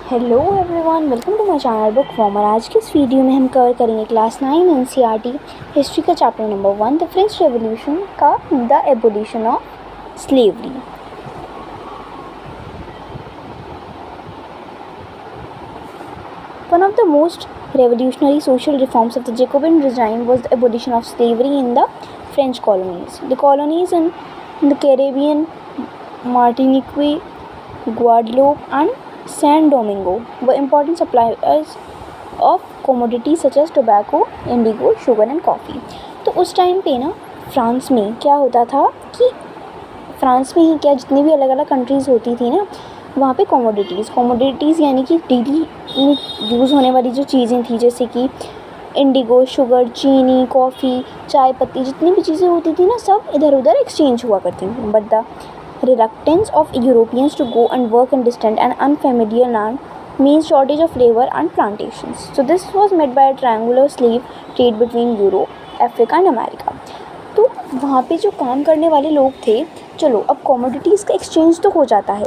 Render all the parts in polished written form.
Hello everyone, welcome to my channel book former. आज के इस वीडियो में हम कवर करेंगे क्लास 9 एनसीईआरटी हिस्ट्री का chapter number 1 the French revolution का the abolition of slavery. One of the most revolutionary social reforms of the Jacobin regime was the abolition of slavery in the French colonies. The colonies in the Caribbean, Martinique, Guadeloupe and Saint Domingo were important suppliers of commodities such as tobacco, indigo, sugar and coffee. तो उस time पे ना France में क्या होता था कि France में ही क्या जितनी भी अलग अलग कंट्रीज़ होती थी ना, वहाँ पे कमोडिटीज़ यानी कि डेली यूज़ होने वाली जो चीज़ें थी, जैसे कि इंडिगो, शुगर, चीनी, कॉफ़ी, चाय पत्ती, जितनी भी चीज़ें होती थी ना, सब इधर उधर एक्सचेंज हुआ करती थी. But the reluctance of Europeans to go and work in distant and unfamiliar land means shortage of labor and plantations. So this was met by a triangular slave trade between Europe, Africa and America. तो वहाँ पे जो काम करने वाले लोग थे, चलो अब कमोडिटीज़ का एक्सचेंज तो हो जाता है,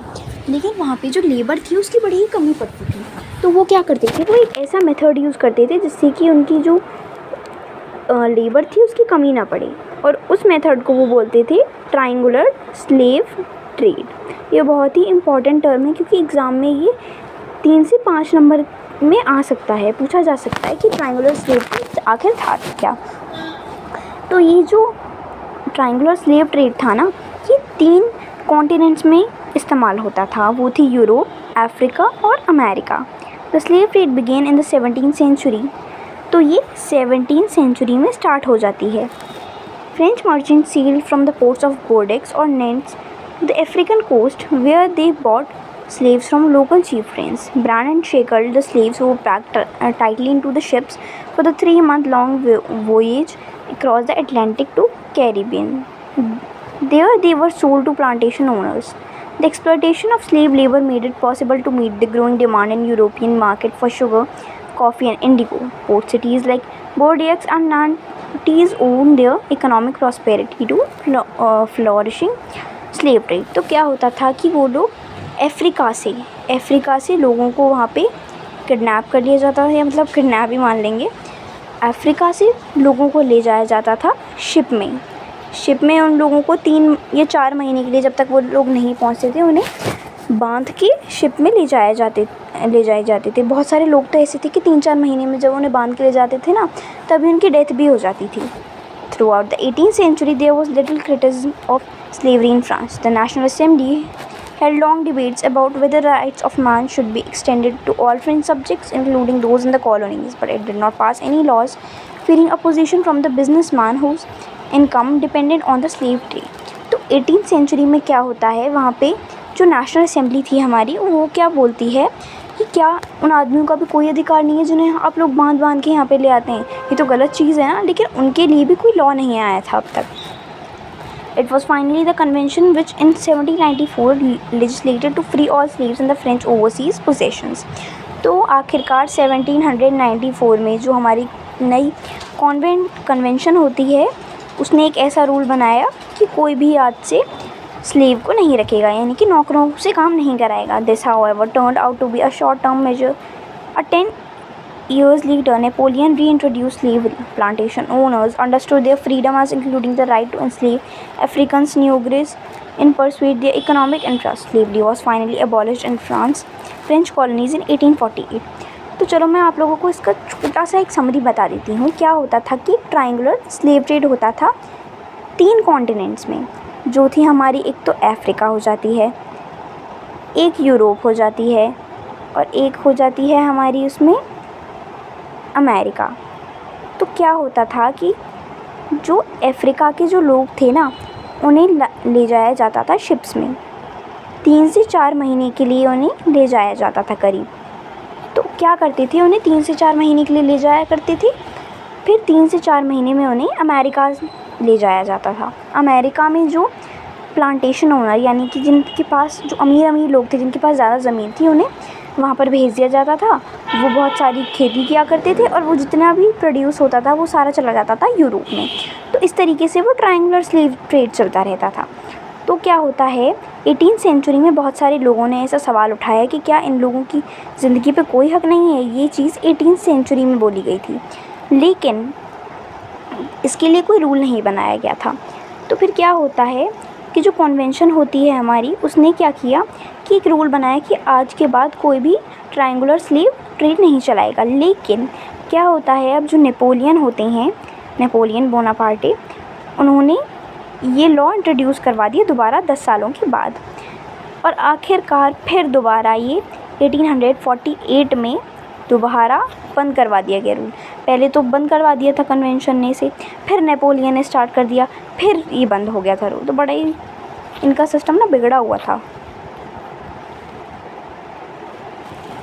लेकिन वहाँ पे जो लेबर थी उसकी बड़ी ही कमी पड़ती थी. तो वो क्या करते थे, वो एक ऐसा मेथड यूज़ करते थे जिससे कि उनकी जो लेबर थी उसकी कमी ना पड़े, और उस मेथड को वो बोलते थे ट्रायंगुलर स्लेव ट्रेड. ये बहुत ही इम्पॉर्टेंट टर्म है क्योंकि एग्ज़ाम में ये 3 से 5 नंबर में आ सकता है, पूछा जा सकता है कि ट्रायंगुलर स्लेव ट्रेड आखिर था क्या. तो ये जो ट्रायंगुलर स्लेव ट्रेड था ना, ये 3 कॉन्टिनेंट्स में इस्तेमाल होता था. वो थी यूरोप, अफ्रीका और America. The slave trade began in the 17th century. तो ये 17th सेंचुरी में स्टार्ट हो जाती है. French merchants sailed from the ports of Bordeaux or Nantes to the African coast, where they bought slaves from local chieftains. Brand and shackled, the slaves were packed tightly into the ships for the 3-month-long voyage across the Atlantic to Caribbean. There they were sold to plantation owners. The exploitation of slave labor made it possible to meet the growing demand in European market for sugar, coffee and indigo. Port cities like Bordeaux and Nantes owed their economic prosperity to flourishing slave trade. तो क्या होता था कि वो लोग Africa से लोगों को वहाँ पे किडनैप कर लिया जाता था, या मतलब किडनैप ही मान लेंगे. अफ्रीका से लोगों को ले जाया जाता था शिप में उन लोगों को 3 या 4 महीने के लिए, जब तक वो लोग नहीं पहुँचते थे, उन्हें बांध के शिप में ले जाए जाते थे. बहुत सारे लोग तो ऐसे थे कि 3-4 महीने में जब उन्हें बांध के ले जाते थे ना, तभी उनकी डेथ भी हो जाती थी. Throughout the 18th century there was little criticism of slavery in France. The national assembly held long debates about whether the rights of man should be extended to all French subjects, including those in the colonies, but it did not pass any laws, fearing opposition from the businessman whose income depended on the slave trade. तो 18th century में क्या होता है, वहाँ पे जो national assembly थी हमारी, वो क्या बोलती है कि क्या उन आदमियों का भी कोई अधिकार नहीं है जिन्हें आप लोग बांध के यहाँ पे ले आते हैं. ये तो गलत चीज़ है ना, लेकिन उनके लिए भी कोई लॉ नहीं आया था अब तक. It was finally the convention which in 1794 legislated to free all slaves in the French overseas possessions. तो आखिरकार 1794 में जो हमारी नई कन्वेंशन होती है, उसने एक ऐसा रूल बनाया कि कोई भी आज से स्लेव को नहीं रखेगा, यानी कि नौकरों से काम नहीं कराएगा. This however turned out to be a short term measure. 10 years later, Napoleon reintroduced slavery. Plantation owners understood their freedom as including the right to enslave African negroes and pursue their economic interests. Slavery was finally abolished in French colonies in 1848. तो चलो मैं आप लोगों को इसका छोटा सा एक समरी बता देती हूँ. क्या होता था कि ट्रायंगुलर स्लेव ट्रेड होता था 3 कॉन्टिनेंट्स में, जो थी हमारी, एक तो अफ्रीका हो जाती है, एक यूरोप हो जाती है, और एक हो जाती है हमारी उसमें अमेरिका. तो क्या होता था कि जो अफ्रीका के जो लोग थे ना, उन्हें ले जाया जाता था शिप्स में. 3 से 4 महीने के लिए उन्हें ले जाया जाता था करीब. तो क्या करते थे, उन्हें 3 से 4 महीने के लिए ले जाया करते थे, फिर 3 से 4 महीने में उन्हें अमेरिका ले जाया जाता था. अमेरिका में जो प्लांटेशन ओनर, यानी कि जिनके पास जो अमीर लोग थे, जिनके पास ज़्यादा ज़मीन थी, उन्हें वहाँ पर भेज दिया जाता था. वो बहुत सारी खेती किया करते थे, और वो जितना भी प्रोड्यूस होता था वो सारा चला जाता था यूरोप में. तो इस तरीके से वो ट्रायंगुलर स्लेव ट्रेड चलता रहता था. तो क्या होता है, 18th सेंचुरी में बहुत सारे लोगों ने ऐसा सवाल उठाया कि क्या इन लोगों की ज़िंदगी पे कोई हक नहीं है। ये चीज़ 18th सेंचुरी में बोली गई थी, लेकिन इसके लिए कोई रूल नहीं बनाया गया था। तो फिर क्या होता है कि जो कन्वेंशन होती है हमारी, उसने क्या किया कि एक रूल बनाया कि आज के बाद कोई भी ट्रायंगुलर स्लेव ट्रेड नहीं चलाएगा। लेकिन क्या होता है, अब जो नेपोलियन होते हैं, नेपोलियन बोनापार्टे, उन्होंने ये लॉ इंट्रोड्यूस करवा दिया दोबारा 10 सालों के बाद। और आखिरकार फिर दोबारा ये 1848 में दोबारा बंद करवा दिया गया रूल। पहले तो बंद करवा दिया था कन्वेंशन ने से, फिर नेपोलियन ने स्टार्ट कर दिया, फिर ये बंद हो गया था रूल। तो बड़ा ही इनका सिस्टम ना बिगड़ा हुआ था।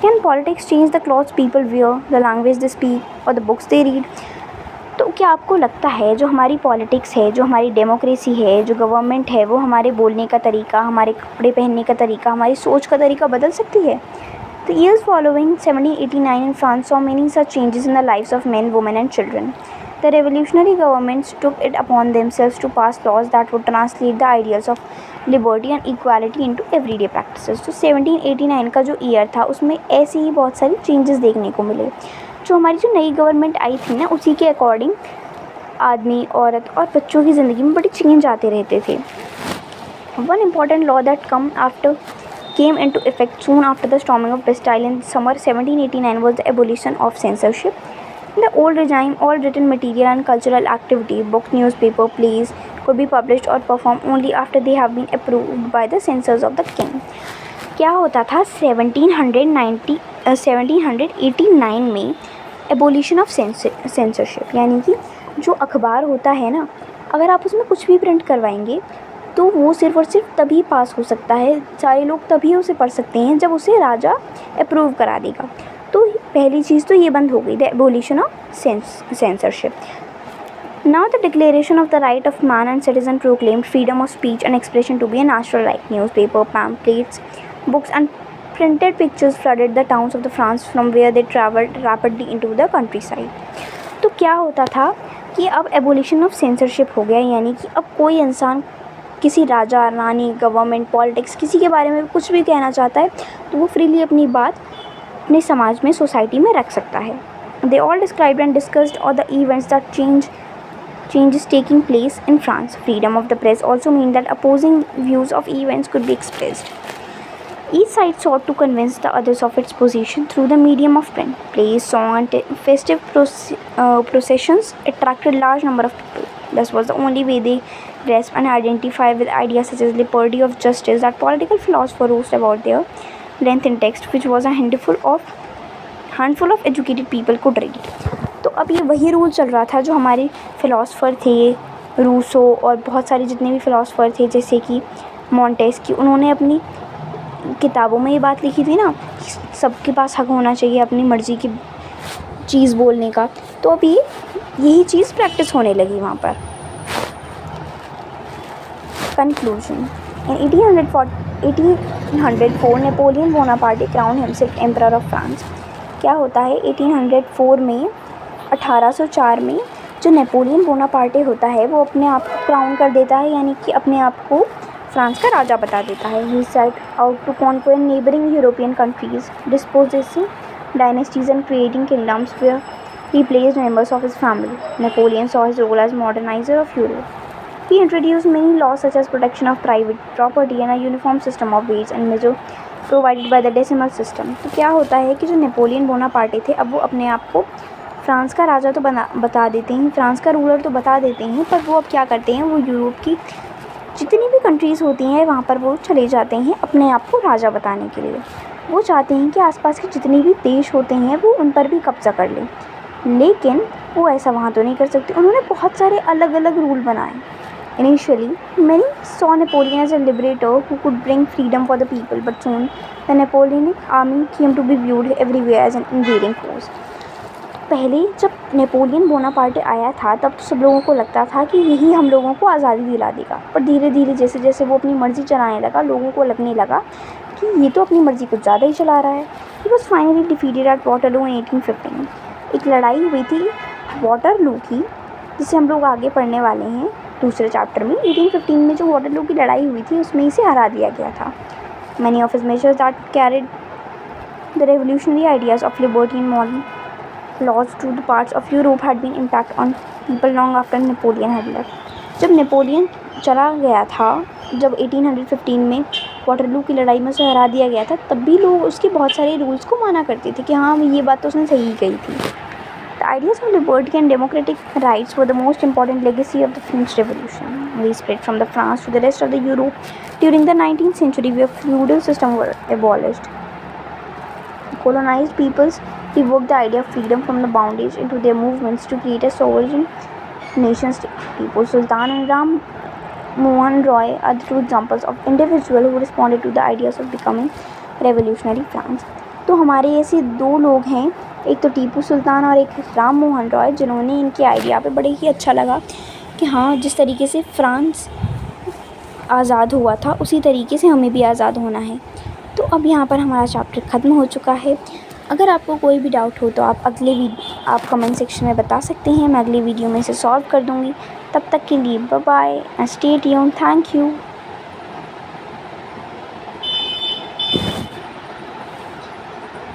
Can politics change the clothes people wear, the language they speak, or the books they read? तो क्या आपको लगता है जो हमारी पॉलिटिक्स है, जो हमारी डेमोक्रेसी है, जो गवर्नमेंट है, वो हमारे बोलने का तरीका, हमारे कपड़े पहनने का तरीका, हमारी सोच का तरीका बदल सकती है? The years following 1789 in France saw many such changes in the lives of men, women and children. The revolutionary governments took it upon themselves to pass laws that would translate the ideals of liberty and equality into everyday practices. तो 1789 का जो year था, उसमें ऐसी ही बहुत सारी changes देखने को मिले। जो हमारी जो नई गवर्नमेंट आई थी ना, उसी के अकॉर्डिंग आदमी, औरत और बच्चों की ज़िंदगी में बड़े चेंज आते रहते थे। One important law that came into effect soon after the storming of Bastille in summer 1789 was the abolition of censorship. In the old regime, all written material and cultural activity, books, newspaper, plays, could be published or performed only after they have been approved by the censors of the king. क्या होता था 1789 में abolition of censorship, यानी कि जो अखबार होता है ना, अगर आप उसमें कुछ भी प्रिंट करवाएंगे तो वो सिर्फ़ और सिर्फ तभी पास हो सकता है, सारे लोग तभी उसे पढ़ सकते हैं जब उसे राजा अप्रूव करा देगा। तो पहली चीज़ तो ये बंद हो गई, the abolition of censorship. Now the Declaration of the Right of Man and Citizen proclaimed freedom of speech and expression to be a natural right. Newspaper, pamphlets, books and printed pictures flooded the towns of the France from where they traveled rapidly into the countryside. तो क्या होता था कि अब abolition of censorship हो गया, यानी कि अब कोई इंसान किसी राजा, रानी, गवर्नमेंट, पॉलिटिक्स, किसी के बारे में कुछ भी कहना चाहता है तो वो फ्रीली अपनी बात अपने समाज में, सोसाइटी में रख सकता है। They all described and discussed all the events that changes taking place in France. Freedom of the press also meant that opposing views of events could be expressed. Each side sought to convince the others of its position through the medium of print. Plays, songs, and festive processions attracted large number of people. This was the only way they grasped and identified with ideas such as liberty of justice that political philosophers wrote about their length in text, which was a handful of educated people could read. तो अब ये वही rule चल रहा था जो हमारे philosopher थे, रूसो और बहुत सारे जितने भी फ़िलासफ़र थे, जैसे कि मोंटेस्क्यू, उन्होंने अपनी किताबों में ये बात लिखी थी ना, सबके पास हक होना चाहिए अपनी मर्ज़ी की चीज़ बोलने का। तो अब यही चीज़ प्रैक्टिस होने लगी वहाँ पर। Conclusion. In 1804 Napoleon Bonaparte crown himself emperor of France. क्या होता है 1804 में, 1804 में जो नेपोलियन बोनापार्टे होता है वो अपने आप को क्राउन कर देता है, यानी कि अपने आप को फ्रांस का राजा बता देता है। He set out to conquer neighbouring European countries, dispossessing dynasties and creating kingdoms where he placed members of his family. Napoleon saw his role as moderniser of Europe. He introduced many laws such as protection of private property and a uniform system of weights and measures provided by the decimal system. तो क्या होता है कि जो Napoleon Bonaparte थे, अब वो अपने आप को फ्रांस का राजा तो बता देते हैं, फ्रांस का रूलर तो बता देते हैं, पर वो अब क्या करते हैं, वो यूरोप की जितनी भी कंट्रीज़ होती हैं वहाँ पर वो चले जाते हैं अपने आप को राजा बताने के लिए। वो चाहते हैं कि आसपास के जितने भी देश होते हैं वो उन पर भी कब्जा कर लें, लेकिन वो ऐसा वहाँ तो नहीं कर सकते। उन्होंने बहुत सारे अलग अलग रूल बनाए। Initially, many saw Napoleon as a liberator who could bring freedom for the people, but soon the Napoleonic army came to be viewed everywhere as an invading force. पहले जब नेपोलियन बोनापार्टे आया था तब तो सब लोगों को लगता था कि यही हम लोगों को आज़ादी दिला देगा, पर धीरे धीरे जैसे जैसे वो अपनी मर्ज़ी चलाने लगा, लोगों को लगने लगा कि ये तो अपनी मर्ज़ी कुछ ज़्यादा ही चला रहा है। He was finally defeated at Waterloo in 1815. एक लड़ाई हुई थी वाटरलू की, जिसे हम लोग आगे पढ़ने वाले हैं। दूसरे चैप्टर में 1815 में जो वाटरलू की लड़ाई हुई थी उसमें इसे हरा दिया गया था। Many of his measures that carried the revolutionary ideas of liberty and moral laws to the parts of Europe had been impact on people long after Napoleon had left. जब नेपोलियन चला गया था, जब 1815 में वाटरलू की लड़ाई में उसे हरा दिया गया था, तब भी लोग उसके बहुत सारे रूल्स को माना करते थे कि हाँ ये बात तो उसने सही कही थी। The ideas of liberty and democratic rights were the most important legacy of the French Revolution. They spread from the France to the rest of the Europe during the 19th century, where feudal systems were abolished. Colonized peoples evoked the idea of freedom from the bondage into their movements to create a sovereign nation state. Tipu Sultan and Ram Mohan Roy are the two examples of individuals who responded to the ideas of becoming revolutionary France. तो हमारे ऐसे दो लोग हैं, एक तो टीपू सुल्तान और एक राम मोहन रॉय, जिन्होंने इनके आइडिया पे बड़े ही अच्छा लगा कि हाँ जिस तरीके से फ्रांस आज़ाद हुआ था उसी तरीके से हमें भी आज़ाद होना है। तो अब यहाँ पर हमारा चैप्टर ख़त्म हो चुका है। अगर आपको कोई भी डाउट हो तो आप कमेंट सेक्शन में बता सकते हैं, मैं अगली वीडियो में इसे सॉल्व कर दूँगी। तब तक के लिए bye bye and stay tuned. Thank you.